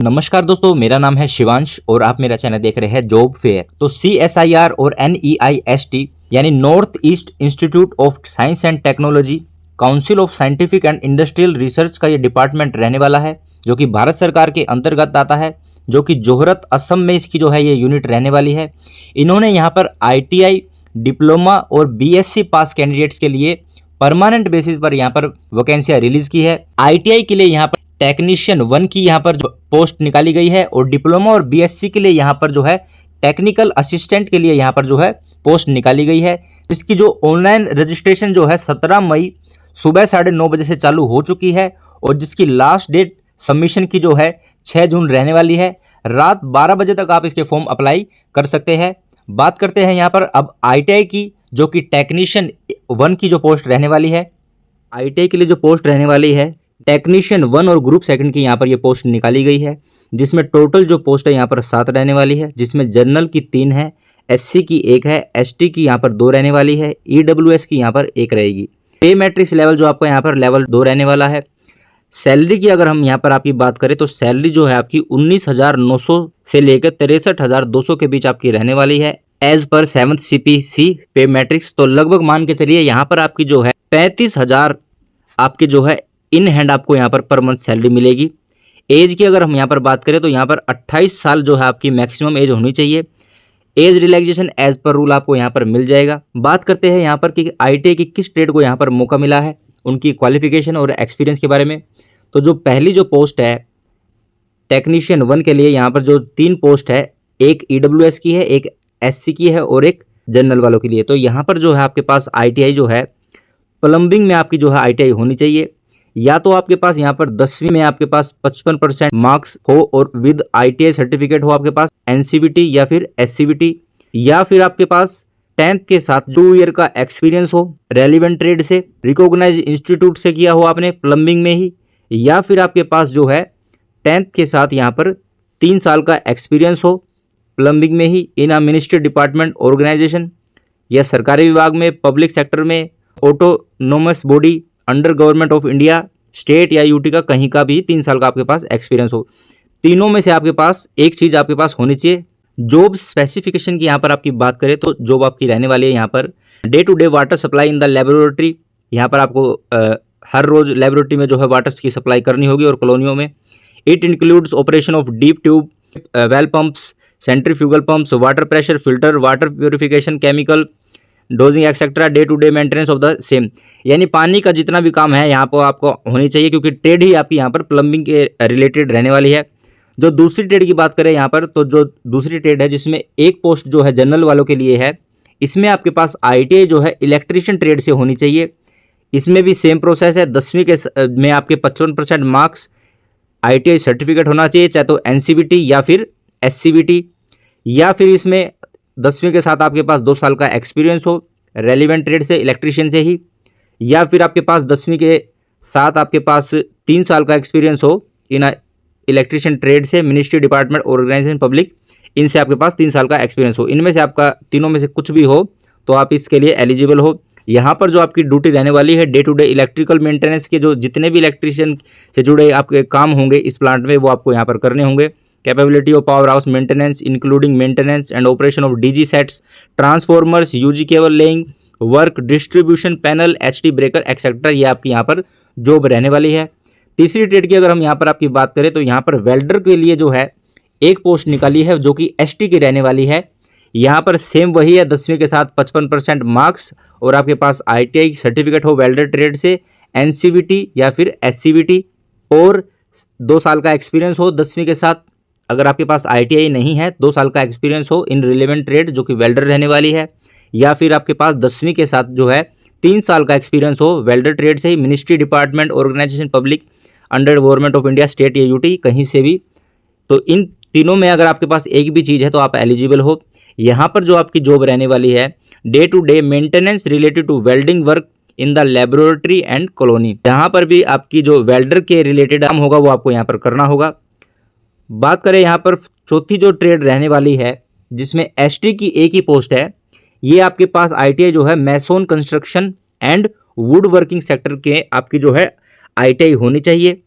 नमस्कार दोस्तों, मेरा नाम है शिवांश और आप मेरा चैनल देख रहे हैं जॉब फेयर। तो CSIR और NEIST यानी north east institute of science and technology, council of scientific and industrial research का ये डिपार्टमेंट रहने वाला है, जो कि भारत सरकार के अंतर्गत आता है, जो कि जोहरत असम में इसकी जो है ये यूनिट रहने वाली है। इन्होंने यहाँ पर ITI डिप्लोमा और BSc पास कैंडिडेट्स के लिए परमानेंट बेसिस पर यहाँ पर वैकेंसियाँ रिलीज की है। ITI के लिए यहाँ पर टेक्नीशियन 1 की यहाँ पर जो पोस्ट निकाली गई है और डिप्लोमा और BSc के लिए यहाँ पर जो है टेक्निकल असिस्टेंट के लिए यहाँ पर जो है पोस्ट निकाली गई है। इसकी जो ऑनलाइन रजिस्ट्रेशन जो है 17 मई सुबह 9:30 बजे से चालू हो चुकी है और जिसकी लास्ट डेट सबमिशन की जो है 6 जून रहने वाली है। रात 12 बजे तक आप इसके फॉर्म अप्लाई कर सकते हैं। बात करते हैं यहाँ पर अब ITI की, जो कि टेक्नीशियन 1 की जो पोस्ट रहने वाली है। ITI के लिए जो पोस्ट रहने वाली है टेक्नीशियन 1 और ग्रुप 2 की यहाँ पर ये पोस्ट निकाली गई है, जिसमें टोटल जो पोस्ट है यहाँ पर 7 रहने वाली है, जिसमें जनरल की 3 है, SC की 1 है, ST की यहाँ पर 2 रहने वाली है, EWS की यहाँ पर 1 रहेगी। पे मैट्रिक्स लेवल जो आपको यहाँ पर लेवल 2 रहने वाला है। सैलरी की अगर हम यहाँ पर आपकी बात करें तो सैलरी जो है आपकी 19,900 से लेकर 63,200 के बीच आपकी रहने वाली है एज पर 7th CPC पे मैट्रिक्स। तो लगभग मान के चलिए यहाँ पर आपकी जो है 35,000 आपकी जो है इन हैंड आपको यहाँ पर मंथ सैलरी मिलेगी। एज की अगर हम यहाँ पर बात करें तो यहाँ पर 28 साल जो है आपकी मैक्सिमम एज होनी चाहिए। एज रिलैक्सेशन एज पर रूल आपको यहाँ पर मिल जाएगा। बात करते हैं यहाँ पर कि ITI की किस ट्रेड को यहाँ पर मौका मिला है, उनकी क्वालिफिकेशन और एक्सपीरियंस के बारे में। तो जो पहली जो पोस्ट है टेक्नीशियन 1 के लिए यहाँ पर जो 3 पोस्ट है, एक EWS की है, एक SC की है और एक जनरल वालों के लिए। तो यहाँ पर जो है आपके पास ITI जो है प्लम्बिंग में आपकी जो है ITI होनी चाहिए, या तो आपके पास यहाँ पर 10वीं में आपके पास 55% मार्क्स हो और विद ITI सर्टिफिकेट हो आपके पास, NCVT या फिर SCVT, या फिर आपके पास 10th के साथ 2 ईयर का एक्सपीरियंस हो रेलिवेंट ट्रेड से, रिकॉग्नाइज इंस्टीट्यूट से किया हो आपने प्लम्बिंग में ही, या फिर आपके पास जो है 10th के साथ यहाँ पर 3 साल का एक्सपीरियंस हो प्लम्बिंग में ही इन अ मिनिस्ट्री डिपार्टमेंट ऑर्गेनाइजेशन, या सरकारी विभाग में, पब्लिक सेक्टर में, autonomous body under government of India, state या UT का कहीं का भी 3 साल का आपके पास एक्सपीरियंस हो। तीनों में से आपके पास एक चीज़ आपके पास होनी चाहिए। जॉब स्पेसिफिकेशन की यहाँ पर आपकी बात करें तो जॉब आपकी रहने वाली है यहाँ पर day to day water supply in the laboratory. यहाँ पर आपको हर रोज लेबोरेटरी में जो है वाटर की सप्लाई करनी होगी और कॉलोनियों में। It includes operation of deep tube, well pumps, centrifugal pumps, water pressure filter, water purification, chemical dosing etcetera, day to day maintenance of the same. यानी पानी का जितना भी काम है यहाँ पर आपको होनी चाहिए, क्योंकि ट्रेड ही आपकी यहाँ पर प्लम्बिंग के रिलेटेड रहने वाली है। जो दूसरी ट्रेड की बात करें यहाँ पर, तो जो दूसरी ट्रेड है जिसमें एक पोस्ट जो है जनरल वालों के लिए है, इसमें आपके पास ITI जो है इलेक्ट्रीशियन ट्रेड से होनी चाहिए। इसमें भी सेम प्रोसेस है, 10वीं के में आपके 55% मार्क्स, ITI सर्टिफिकेट होना चाहिए, चाहे तो NCVT या फिर SCVT, या फिर इसमें 10वीं के साथ आपके पास 2 साल का एक्सपीरियंस हो रेलिवेंट ट्रेड से, इलेक्ट्रीशियन से ही, या फिर आपके पास 10वीं के साथ आपके पास 3 साल का एक्सपीरियंस हो इन इलेक्ट्रीशियन ट्रेड से, मिनिस्ट्री डिपार्टमेंट ऑर्गेनाइजेशन पब्लिक, इनसे आपके पास 3 साल का एक्सपीरियंस हो। इनमें से आपका तीनों में से कुछ भी हो तो आप इसके लिए एलिजिबल हो। यहाँ पर जो आपकी ड्यूटी रहने वाली है day to day electrical maintenance के जो जितने भी इलेक्ट्रीशियन से जुड़े आपके काम होंगे इस प्लांट में, वो आपको यहाँ पर करने होंगे। Capability of power house maintenance including maintenance and operation of DG sets, transformers, UG cable laying work, distribution panel, HT breaker etcetera, ये आपकी यहाँ पर जॉब रहने वाली है। तीसरी ट्रेड की अगर हम यहाँ पर आपकी बात करें तो यहाँ पर वेल्डर के लिए जो है एक पोस्ट निकाली है, जो कि ST की रहने वाली है। यहाँ पर सेम वही है, 10वीं के साथ 55% मार्क्स और आपके पास ITI सर्टिफिकेट हो वेल्डर ट्रेड से, NCVT या फिर SCVT, और 2 साल का एक्सपीरियंस हो 10वीं के साथ। अगर आपके पास ITI नहीं है, 2 साल का एक्सपीरियंस हो इन रिलेवेंट ट्रेड, जो कि वेल्डर रहने वाली है, या फिर आपके पास 10वीं के साथ जो है 3 साल का एक्सपीरियंस हो वेल्डर ट्रेड से ही, ministry department organisation public under government of India, state या UT कहीं से भी। तो इन तीनों में अगर आपके पास एक भी चीज़ है तो आप एलिजिबल हो। यहाँ पर जो आपकी जॉब रहने वाली है day to day maintenance related to welding work in the laboratory and colony, यहाँ पर भी आपकी जो वेल्डर के रिलेटेड काम होगा वो आपको यहाँ पर करना होगा। बात करें यहाँ पर चौथी जो ट्रेड रहने वाली है जिसमें ST की एक ही पोस्ट है, ये आपके पास ITI जो है mason construction and would working sector के आपकी जो है ITI होनी चाहिए।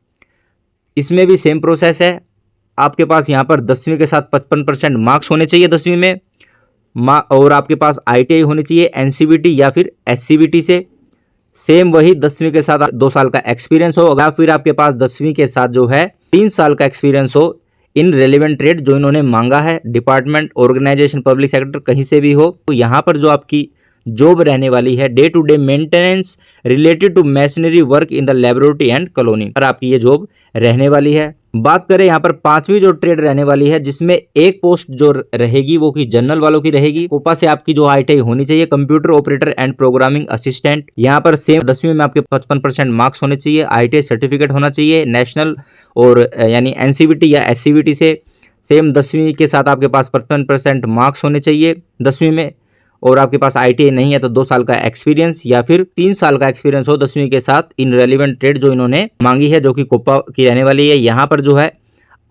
इसमें भी सेम प्रोसेस है, आपके पास यहाँ पर 10वीं के साथ 55% मार्क्स होने चाहिए 10वीं में, और आपके पास ITI होनी चाहिए NCVT या फिर SCVT से। सेम वही 10वीं के साथ 2 साल का एक्सपीरियंस हो, या फिर आपके पास 10वीं के साथ जो है 3 साल का एक्सपीरियंस हो इन रेलिवेंट ट्रेड जो इन्होंने मांगा है, डिपार्टमेंट, ऑर्गेनाइजेशन, पब्लिक सेक्टर, कहीं से भी हो। तो यहाँ पर जो आपकी जॉब रहने वाली है day to day maintenance related to machinery work in the laboratory and colony पर आपकी ये जॉब रहने वाली है। बात करें यहाँ पर 5वीं जो ट्रेड रहने वाली है, जिसमें एक पोस्ट जो रहेगी वो की जनरल वालों की रहेगी। कोपा से आपकी जो ITI होनी चाहिए computer operator and programming assistant. यहाँ पर सेम 10वीं में आपके 55% मार्क्स होने चाहिए, ITI सर्टिफिकेट होना चाहिए नेशनल और यानी NCVT या SCVT से। सेम 10वीं के साथ आपके पास 55% मार्क्स होने चाहिए 10वीं में, और आपके पास ITI नहीं है तो 2 साल का एक्सपीरियंस या फिर 3 साल का एक्सपीरियंस हो 10वीं के साथ इन रेलिवेंट ट्रेड जो इन्होंने मांगी है, जो कि कोपा की रहने वाली है। यहाँ पर जो है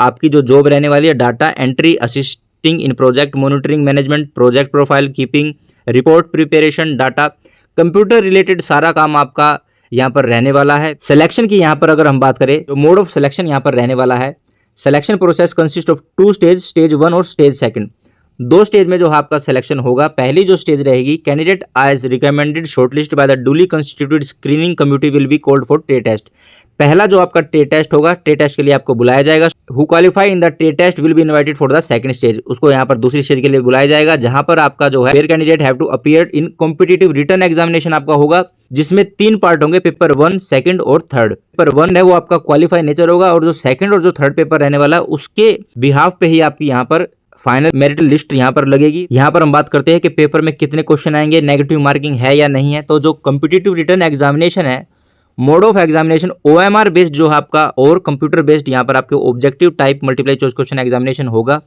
आपकी जो जॉब रहने वाली है डाटा एंट्री, असिस्टिंग इन project monitoring management, project profile keeping, report preparation, data computer related सारा काम आपका यहाँ पर रहने वाला है। सिलेक्शन की यहाँ पर अगर हम बात करें तो मोड ऑफ सिलेक्शन यहाँ पर रहने वाला है। Selection process consist of 2 stage, stage 1 और स्टेज 2। 2 स्टेज में जो आपका सिलेक्शन होगा। पहली जो स्टेज रहेगी, candidate as recommended shortlist by the duly constituted screening committee will be called for trade test. पहला जो आपका ट्रेड टेस्ट होगा, ट्रेड टेस्ट के लिए आपको बुलाया जाएगा। Who qualify in the trade test will be invited for the second stage. उसको यहाँ पर दूसरी स्टेज के लिए बुलाया जाएगा, जहां पर आपका जो है candidate have to appear in competitive written examination आपका होगा, जिसमें 3 पार्ट होंगे, पेपर 1, सेकंड और थर्ड। पेपर 1 है वो आपका क्वालिफाई नेचर होगा, और जो सेकंड और जो थर्ड पेपर रहने वाला है उसके बिहाफ पे ही आपकी यहाँ पर फाइनल मेरिट लिस्ट यहाँ पर लगेगी। यहाँ पर हम बात करते हैं कि पेपर में कितने क्वेश्चन आएंगे, नेगेटिव मार्किंग है या नहीं है। तो जो कॉम्पिटिटिव रिटन एग्जामिनेशन है, mode of examination OMR based जो आपका और कंप्यूटर बेस्ड यहाँ पर आपके objective type multiply choice question examination होगा।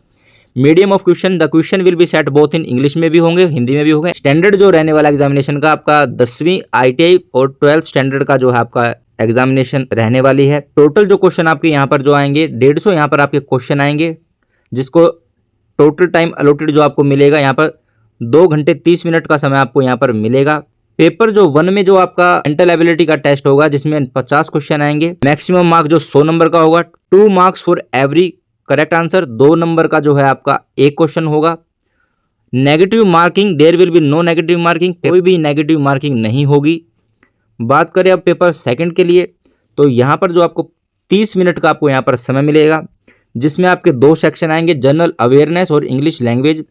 Medium of question, the question will be set both in English में भी होंगे, हिंदी में भी होंगे। स्टैंडर्ड जो रहने वाला एग्जामिनेशन का आपका 10वीं ITI और 12th स्टैंडर्ड का जो है आपका एग्जामिनेशन रहने वाली है। टोटल जो क्वेश्चन आपके यहाँ पर जो आएंगे 150 यहाँ पर आपके क्वेश्चन आएंगे, जिसको टोटल टाइम अलॉटेड जो आपको मिलेगा यहाँ पर 2 घंटे 30 मिनट का समय आपको यहाँ पर मिलेगा। पेपर जो 1 में जो आपका मेंटल एबिलिटी का टेस्ट होगा, जिसमें 50 क्वेश्चन आएंगे। मैक्सिमम मार्क जो 100 नंबर का होगा, 2 marks for every correct answer. 2 number का जो है आपका एक क्वेश्चन होगा। Negative marking, there will be no negative marking, कोई भी नेगेटिव मार्किंग नहीं होगी। बात करें अब पेपर सेकंड के लिए, तो यहाँ पर जो आपको 30 मिनट का आपको यहाँ पर समय मिलेगा, जिसमें आपके 2 सेक्शन आएंगे, जनरल अवेयरनेस और English language.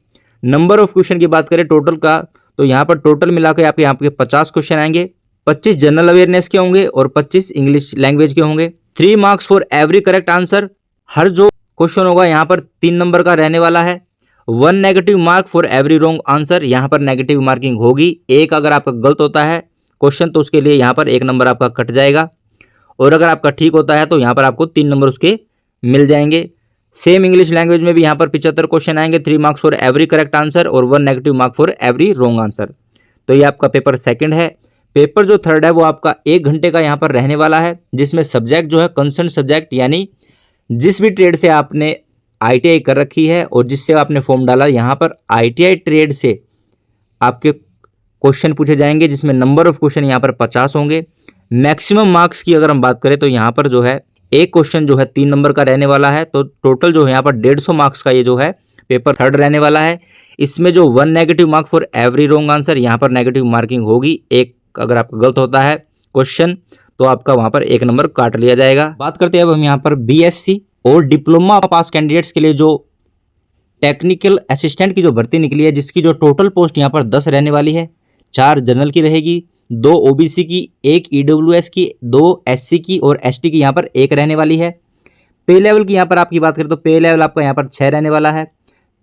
Number of question की बात करें टोटल का, तो यहाँ पर टोटल मिला के आपके यहाँ पे 50 क्वेश्चन आएंगे। 25 जनरल अवेयरनेस के होंगे और 25 इंग्लिश लैंग्वेज के होंगे। 3 marks for every correct answer. हर जो क्वेश्चन होगा यहाँ पर 3 नंबर का रहने वाला है। 1 negative mark for every wrong answer. यहाँ पर नेगेटिव मार्किंग होगी। एक अगर आपका गलत होता है क्वेश्चन तो उसके लिए यहाँ पर 1 नंबर आपका कट जाएगा, और अगर आपका ठीक होता है तो यहाँ पर आपको 3 नंबर उसके मिल जाएंगे। सेम इंग्लिश लैंग्वेज में भी यहाँ पर 75 क्वेश्चन आएंगे। 3 marks for every correct answer और 1 negative mark for every wrong answer. तो ये आपका पेपर सेकंड है। पेपर जो थर्ड है वो आपका 1 घंटे का यहाँ पर रहने वाला है, जिसमें सब्जेक्ट जो है कंसर्न सब्जेक्ट, यानी जिस भी ट्रेड से आपने ITI कर रखी है और जिससे आपने फॉर्म डाला, यहाँ पर ITI ट्रेड से आपके क्वेश्चन पूछे जाएंगे, जिसमें नंबर ऑफ क्वेश्चन यहाँ पर 50 होंगे। मैक्सिमम मार्क्स की अगर हम बात करें तो यहाँ पर जो है एक क्वेश्चन जो है 3 नंबर का रहने वाला है। तो टोटल जो है यहाँ पर 150 मार्क्स का ये जो है पेपर थर्ड रहने वाला है। इसमें जो 1 negative mark for every wrong answer, यहाँ पर नेगेटिव मार्किंग होगी। एक अगर आपका गलत होता है क्वेश्चन तो आपका वहाँ पर 1 नंबर काट लिया जाएगा। बात करते हैं अब हम यहाँ पर BSc और डिप्लोमा पास कैंडिडेट्स के लिए जो टेक्निकल असिस्टेंट की जो भर्ती निकली है, जिसकी जो टोटल पोस्ट यहाँ पर 10 रहने वाली है। 4 जनरल की रहेगी, 2 OBC की, 1 EWS की, 2 SC की और ST की यहाँ पर 1 रहने वाली है। पे लेवल की यहाँ पर आपकी बात करें तो पे लेवल आपका यहाँ पर 6 रहने वाला है।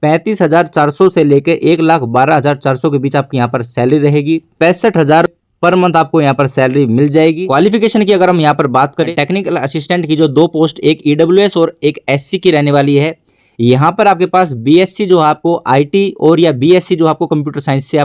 35,400 से लेकर 1,12,400 के बीच आपकी यहाँ पर सैलरी रहेगी। 65,000 पर मंथ आपको यहाँ पर सैलरी मिल जाएगी। क्वालिफिकेशन की अगर हम यहाँ पर बात करें, टेक्निकल असिस्टेंट की जो 2 पोस्ट, एक EWS और एक SC की रहने वाली है। यहाँ पर आपके पास BSc जो आपको IT और या BSc जो आपको कंप्यूटर साइंस से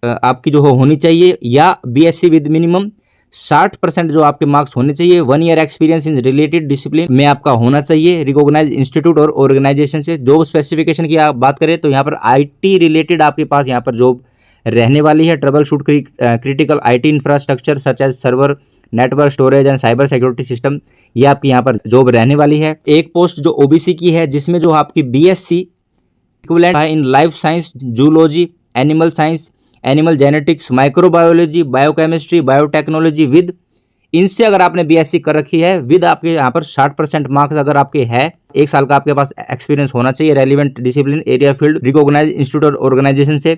आपकी जो होनी चाहिए, या BSc विद मिनिमम 60% जो आपके मार्क्स होने चाहिए। 1 year experience in related discipline में आपका होना चाहिए, रिकॉग्नाइज इंस्टीट्यूट और ऑर्गेनाइजेशन से। जॉब स्पेसिफिकेशन की आप बात करें तो यहाँ पर IT रिलेटेड आपके पास यहाँ पर जॉब रहने वाली है। Troubleshoot critical IT infrastructure such as server, network storage and cyber security system, ये आपकी यहाँ पर जॉब रहने वाली है। एक पोस्ट जो ओबीसी की है जिसमें जो आपकी बीएससी इक्विवेलेंट है in life science, zoology, animal science, animal genetics, microbiology, biochemistry, biotechnology with, इनसे अगर आपने बीएससी कर रखी है विद आपके यहाँ पर 60% मार्क्स अगर आपके है, 1 साल का आपके पास एक्सपीरियंस होना चाहिए relevant discipline area field recognise institute और ऑर्गेनाइजेशन से।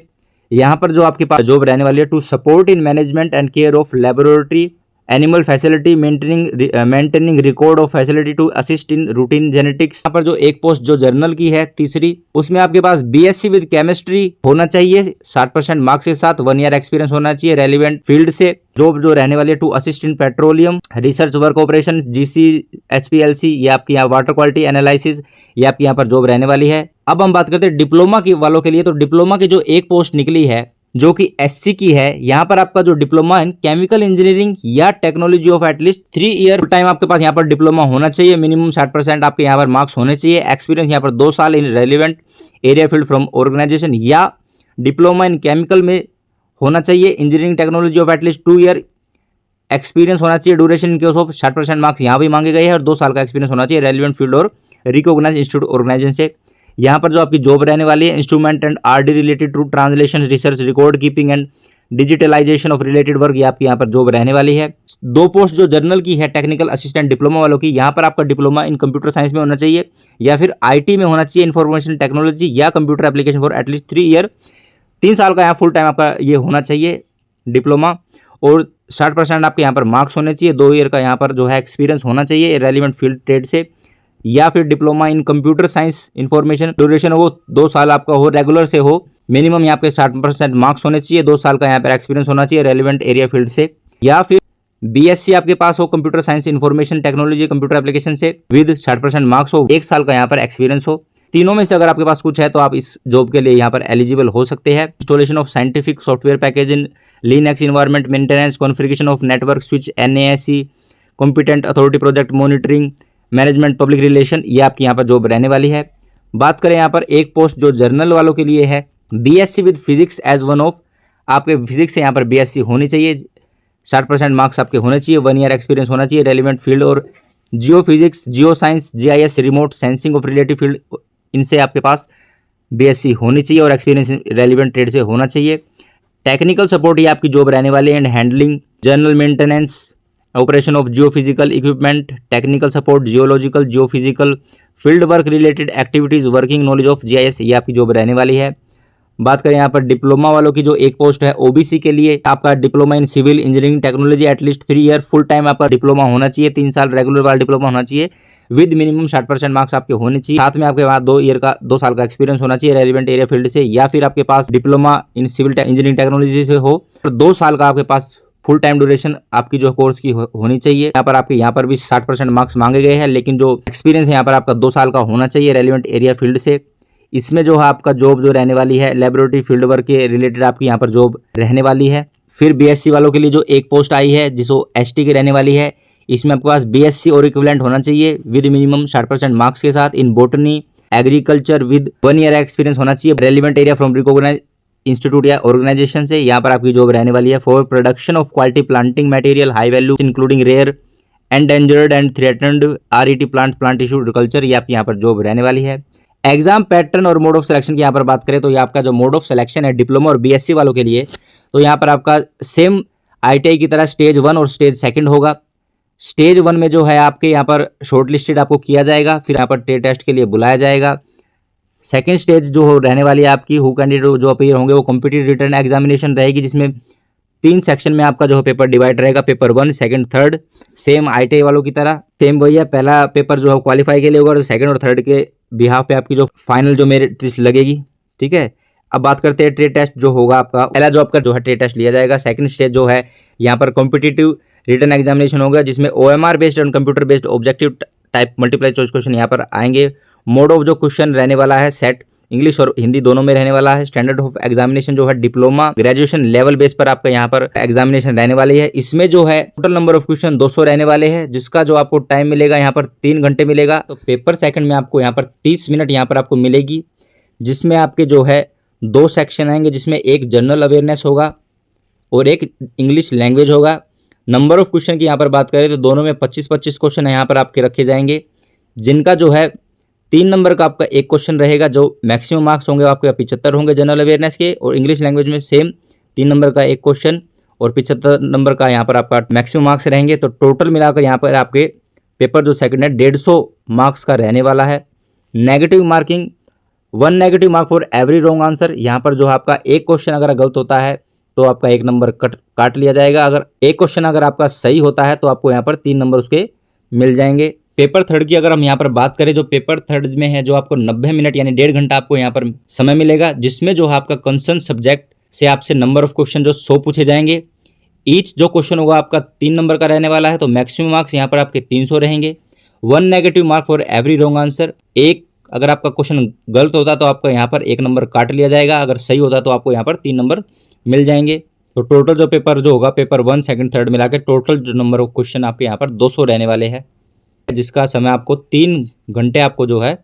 यहाँ पर जो आपके पास जॉब रहने वाली है to support in management and care of laboratory animal facility, maintaining record of facility to assist in routine genetics. यहाँ पर जो एक पोस्ट जो जर्नल की है तीसरी, उसमें आपके पास बीएससी विद केमिस्ट्री होना चाहिए 60% मार्क्स के साथ, 1 ईयर एक्सपीरियंस होना चाहिए रेलिवेंट फील्ड से। जॉब जो रहने वाली है to assist in petroleum research work operation, GC, HPLC, ये आपकी यहाँ वाटर क्वालिटी एनालिसिस, ये आपकी यहाँ पर जॉब रहने वाली है। अब हम बात करते हैं डिप्लोमा की वालों के लिए। तो डिप्लोमा की जो एक पोस्ट निकली है जो कि एससी की है, यहाँ पर आपका जो डिप्लोमा इन केमिकल इंजीनियरिंग या technology of at least 3 year full time आपके पास यहाँ पर डिप्लोमा होना चाहिए, मिनिमम 60% आपके यहाँ पर मार्क्स होने चाहिए, एक्सपीरियंस यहाँ पर 2 साल in relevant area field from organisation, या डिप्लोमा इन केमिकल में होना चाहिए, engineering technology of at least 2 year experience होना चाहिए, duration in case of 60% marks यहाँ भी मांगे गए हैं, और 2 साल का एक्सपीरियंस होना चाहिए रेलिवेंट फील्ड और रिकॉग्नाइज इंस्टीट्यूट ऑर्गेनाइजेशन से। यहाँ पर जो आपकी जॉब रहने वाली है instrument and RD related to translation, research, record keeping and digitalisation of related work, ये आपकी यहाँ पर जॉब रहने वाली है। 2 पोस्ट जो जर्नल की है टेक्निकल असिस्टेंट डिप्लोमा वालों की, यहाँ पर आपका डिप्लोमा इन कंप्यूटर साइंस में होना चाहिए या फिर आईटी में होना चाहिए, इंफॉर्मेशन टेक्नोलॉजी या computer application for at least 3 year, 3 साल का यहाँ फुल टाइम आपका ये होना चाहिए डिप्लोमा, और 60% आपके यहाँ पर मार्क्स होने चाहिए, 2 ईयर का यहाँ पर जो है एक्सपीरियंस होना चाहिए रेलिवेंट फील्ड ट्रेड से, या फिर diploma in computer science information, duration हो 2 साल आपका हो, रेगुलर से हो, मिनिमम यहाँ पे 60% मार्क्स होने चाहिए, 2 साल का यहाँ पर एक्सपीरियंस होना चाहिए रेलिवेंट एरिया फील्ड से, या फिर बीएससी आपके पास हो computer science information technology computer application से विद 60% मार्क्स हो, 1 साल का यहाँ पर एक्सपीरियंस हो। तीनों में से अगर आपके पास कुछ है तो आप इस जॉब के लिए यहाँ पर एलिजिबल हो सकते हैं। Installation of scientific software package in Linux environment, maintenance, configuration of network switch, NASC, competent authority project monitoring, management, public relation, ये आपकी यहाँ पर जॉब रहने वाली है। बात करें यहाँ पर एक पोस्ट जो जर्नल वालों के लिए है, BSc with physics as one of, आपके फिजिक्स से यहाँ पर बीएससी होनी चाहिए, 60% मार्क्स आपके होने चाहिए, 1 ईयर एक्सपीरियंस होना चाहिए रेलिवेंट फील्ड, और geophysics, geoscience, GIS, remote sensing of relative field, इनसे आपके पास बीएससी होनी चाहिए और एक्सपीरियंस रेलिवेंट ट्रेड से होना चाहिए। टेक्निकल सपोर्ट ये आपकी जॉब रहने वाली है, and handling, general maintenance, operation of geophysical equipment, technical support, geological, geophysical, field work related activities, working knowledge of GIS, ये आपकी जॉब रहने वाली है। बात करें यहाँ पर डिप्लोमा वालों की जो एक पोस्ट है ओबीसी के लिए, आपका diploma in civil engineering technology at least 3 year full time आपका डिप्लोमा होना चाहिए, 3 साल रेगुलर वाला डिप्लोमा होना चाहिए विद मिनिमम 60% मार्क्स आपके होने चाहिए, साथ में आपके पास 2 साल का एक्सपीरियंस होना चाहिए रेलिवेंट एरिया फील्ड से, या फिर आपके पास diploma in civil engineering technology से हो, 2 साल का आपके पास फुल टाइम ड्यूरेशन आपकी जो कोर्स की होनी चाहिए। यहाँ पर भी 60% मार्क्स मांगे गए हैं, लेकिन जो एक्सपीरियंस है यहाँ पर आपका 2 साल का होना चाहिए रेलिवेंट एरिया फील्ड से। इसमें जो है आपका जॉब जो रहने वाली है लेबोरेटरी फील्ड वर्क के रिलेटेड आपकी यहाँ पर जॉब रहने वाली है। फिर बीएससी वालों के लिए जो एक पोस्ट आई है जिसको एसटी की रहने वाली है, इसमें आपके पास बीएससी और इक्विवेलेंट होना चाहिए विद मिनिमम 60% मार्क्स के साथ in botany agriculture with 1 year experience होना चाहिए relevant area from recognise institute या ऑर्गेनाइजेशन से। यहाँ पर आपकी जॉब रहने वाली है for production of quality planting material high value including rare endangered and threatened RET plant tissue agriculture, ये आपकी यहाँ पर जॉब रहने वाली है। एग्जाम पैटर्न और मोड ऑफ सिलेक्शन की यहाँ पर बात करें तो ये आपका जो मोड ऑफ सिलेक्शन है डिप्लोमा और बीएससी वालों के लिए, तो यहाँ पर आपका सेम आईटीआई की तरह स्टेज 1 और स्टेज 2 होगा। स्टेज 1 में जो है आपके यहाँ पर शॉर्ट लिस्टेड आपको किया जाएगा, फिर यहाँ पर ट्रेड टेस्ट के लिए बुलाया जाएगा। सेकंड स्टेज जो रहने वाली है आपकी हु कैंडिडेट जो अपीयर होंगे वो कॉम्पिटिटिव रिटन एग्जामिनेशन रहेगी, जिसमें 3 सेक्शन में आपका जो पेपर डिवाइड रहेगा, paper 1, second, third, same ITI वालों की तरह सेम वही है। पहला पेपर जो है क्वालिफाई के लिए होगा और सेकंड और थर्ड के बिहाफ पे आपकी जो फाइनल जो मेरिट लिस्ट लगेगी, ठीक है। अब बात करते हैं ट्रेड टेस्ट जो होगा आपका, पहला जो आपका जो है ट्रेड टेस्ट लिया जाएगा। सेकंड स्टेज जो है यहाँ पर कॉम्पिटिटिव रिटन एग्जामिनेशन होगा, जिसमें ओएमआर बेस्ड और computer based objective type multiply choice question यहाँ पर आएंगे। मोड ऑफ जो क्वेश्चन रहने वाला है सेट इंग्लिश और हिंदी दोनों में रहने वाला है। स्टैंडर्ड ऑफ एग्जामिनेशन जो है डिप्लोमा ग्रेजुएशन लेवल बेस पर आपका यहाँ पर एग्जामिनेशन रहने वाली है। इसमें जो है टोटल नंबर ऑफ क्वेश्चन 200 रहने वाले हैं, जिसका जो आपको टाइम मिलेगा यहाँ पर 3 घंटे मिलेगा। तो पेपर सेकंड में आपको यहाँ पर 30 मिनट यहाँ पर आपको मिलेगी, जिसमें आपके जो है 2 सेक्शन आएंगे, जिसमें एक जनरल अवेयरनेस होगा और एक इंग्लिश लैंग्वेज होगा। नंबर ऑफ क्वेश्चन की यहाँ पर बात करें तो दोनों में 25-25 क्वेश्चन यहाँ पर आपके रखे जाएंगे, जिनका जो है 3 नंबर का आपका एक क्वेश्चन रहेगा, जो मैक्सिमम मार्क्स होंगे आपके 75 होंगे जनरल अवेयरनेस के, और इंग्लिश लैंग्वेज में सेम 3 नंबर का एक क्वेश्चन और 75 नंबर का यहाँ पर आपका मैक्सिमम मार्क्स रहेंगे। तो टोटल मिलाकर यहाँ पर आपके पेपर जो सेकंड है 150 मार्क्स का रहने वाला है। Negative marking 1 negative mark for every wrong answer. यहाँ पर जो आपका एक क्वेश्चन अगर गलत होता है तो आपका 1 नंबर काट लिया जाएगा। अगर एक क्वेश्चन अगर आपका सही होता है तो आपको यहाँ पर 3 नंबर उसके मिल जाएंगे। पेपर थर्ड की अगर हम यहाँ पर बात करें, जो पेपर थर्ड में है, जो आपको 90 मिनट यानी 1.5 घंटा आपको यहाँ पर समय मिलेगा, जिसमें जो आपका कंसर्न सब्जेक्ट से आपसे नंबर ऑफ क्वेश्चन जो 100 पूछे जाएंगे। ईच जो क्वेश्चन होगा आपका 3 नंबर का रहने वाला है, तो मैक्सिमम मार्क्स यहाँ पर आपके 300 रहेंगे। 1 negative mark for every wrong answer. एक अगर आपका क्वेश्चन गलत होता तो आपका यहाँ पर 1 नंबर काट लिया जाएगा, अगर सही होता तो आपको यहाँ पर 3 नंबर मिल जाएंगे। तो टोटल जो पेपर जो होगा, पेपर 1 सेकंड थर्ड मिला के टोटल जो नंबर ऑफ क्वेश्चन आपके यहाँ पर 200 रहने वाले हैं, जिसका समय आपको 3 घंटे आपको जो है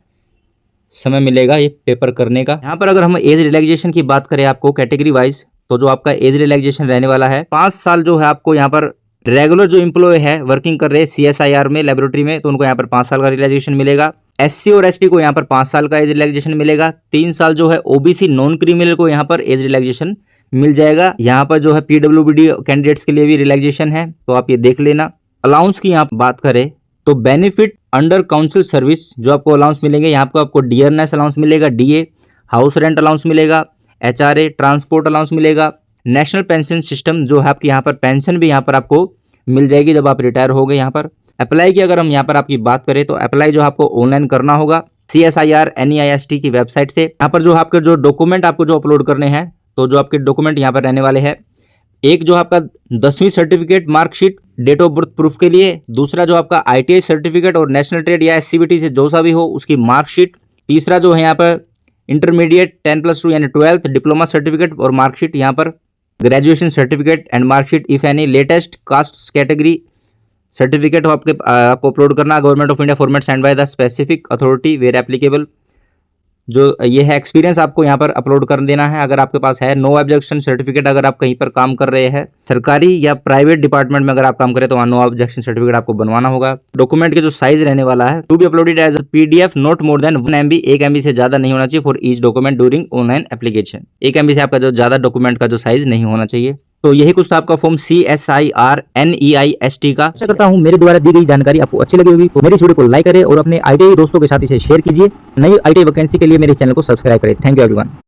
समय मिलेगा ये पेपर करने का। यहाँ पर अगर हम एज रिलैक्सेशन की बात करें आपको कैटेगरी वाइज, तो जो आपका एज रिलैक्सेशन रहने वाला है 5 साल जो है आपको यहाँ पर रेगुलर जो एम्प्लॉय है वर्किंग कर रहे हैं CSIR में लेबोरेटरी में, तो उनको यहाँ पर 5 साल का रिलैक्सेशन मिलेगा। SC और ST को यहाँ पर 5 साल का एज रिलैक्सेशन मिलेगा। 3 साल जो है OBC नॉन क्रिमिनल को यहाँ पर एज रिलैक्सेशन मिल जाएगा। यहाँ पर जो है PWD कैंडिडेट्स के लिए भी रिलैक्सेशन है, तो आप ये देख लेना। अलाउंस की यहाँ बात करें तो बेनिफिट अंडर काउंसिल सर्विस जो आपको अलाउंस मिलेंगे, यहाँ पर आपको डियरनेस अलाउंस मिलेगा, DA, हाउस रेंट अलाउंस मिलेगा, HRA, ट्रांसपोर्ट अलाउंस मिलेगा, नेशनल पेंशन सिस्टम जो है आपकी यहाँ पर पेंशन भी यहाँ पर आपको मिल जाएगी जब आप रिटायर हो गए। यहाँ पर अप्लाई की अगर हम यहाँ पर आपकी बात करें तो अप्लाई जो आपको ऑनलाइन करना होगा CSIR NEIST की वेबसाइट से। यहाँ पर जो आपके जो डॉक्यूमेंट आपको जो अपलोड करने हैं, तो जो आपके डॉक्यूमेंट यहाँ पर रहने वाले हैं, एक जो आपका 10वीं certificate marksheet date of birth proof के लिए, दूसरा जो आपका ITI सर्टिफिकेट और नेशनल ट्रेड या SCBT से जो सा भी हो उसकी मार्कशीट, तीसरा जो है यहाँ पर इंटरमीडिएट 10+2 यानी 12th डिप्लोमा सर्टिफिकेट और मार्कशीट, यहाँ पर graduation certificate and marksheet if any, latest caste category certificate आपको अपलोड करना। Government of India format send by the specific authority where applicable. जो ये है एक्सपीरियंस आपको यहाँ पर अपलोड कर देना है अगर आपके पास है। नो ऑब्जेक्शन सर्टिफिकेट अगर आप कहीं पर काम कर रहे हैं, सरकारी या प्राइवेट डिपार्टमेंट में अगर आप काम करें तो नो ऑब्जेक्शन सर्टिफिकेट आपको बनवाना होगा। डॉक्यूमेंट के जो साइज रहने वाला है, to be uploaded as PDF not more than 1 MB, 1 MB से ज्यादा नहीं होना चाहिए for each document during online application. 1 MB से आपका जो ज्यादा डॉक्यूमेंट का जो साइज नहीं होना चाहिए। तो यही कुछ था आपका फॉर्म CSIR NEIST का। आशा करता हूँ मेरे द्वारा दी गई जानकारी आपको अच्छी लगी होगी, तो मेरी इस वीडियो को लाइक करें और अपने ITI दोस्तों के साथ इसे शेयर कीजिए। नई ITI वैकेंसी के लिए मेरे चैनल को सब्सक्राइब करें। Thank you everyone.